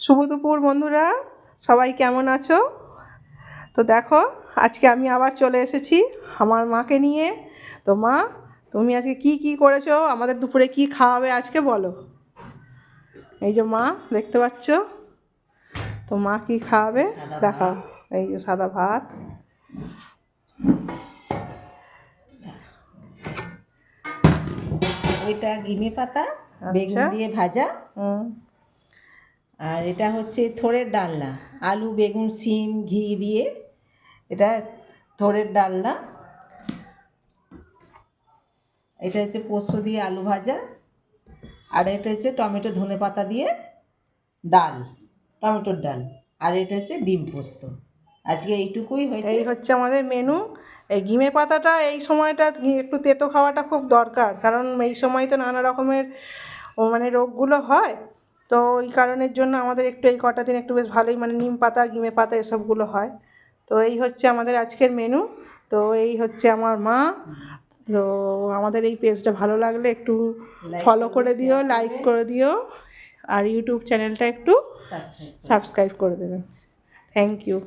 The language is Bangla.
শুভ দুপুর বন্ধুরা, সবাই কেমন আছো? তো দেখো, আজকে আমি আবার চলে এসেছি আমার মাকে নিয়ে। তো মা, তুমি আজকে কি কি করেছো, আমাদের দুপুরে কি খাওয়াবে আজকে বলো। এই যে মা, দেখতে পাচ্ছ তো মা কি খাওয়াবে দেখাও। এই যে সাদা ভাত, ওইটা গিমে পাতা বেগুন দিয়ে ভাজা। আর এটা হচ্ছে থোড়ের ডালনা, আলু বেগুন সিম ঘি দিয়ে এটা থোড়ের ডালনা। এটা হচ্ছে পোস্ত দিয়ে আলু ভাজা। আর এটা হচ্ছে টমেটো ধনে পাতা দিয়ে ডাল, টমেটোর ডাল। আর এটা হচ্ছে ডিম পোস্ত। আজকে এইটুকুই হয়েছে। এই হচ্ছে আমাদের মেনু। এই গিমে পাতাটা এই সময়টা একটু তেতো খাওয়াটা খুব দরকার, কারণ এই সময় তো নানা রকমের রোগগুলো হয়। তো এই কারণের জন্য আমাদের একটু এই কটা দিন একটু বেশ ভালোই নিম পাতা গিমে পাতা এসবগুলো হয়। তো এই হচ্ছে আমাদের আজকের মেনু। তো এই হচ্ছে আমার মা। তো আমাদের এই পেজটা ভালো লাগলে একটু ফলো করে দিও, লাইক করে দিও, আর ইউটিউব চ্যানেলটা একটু সাবস্ক্রাইব করে দেবেন। Thank you.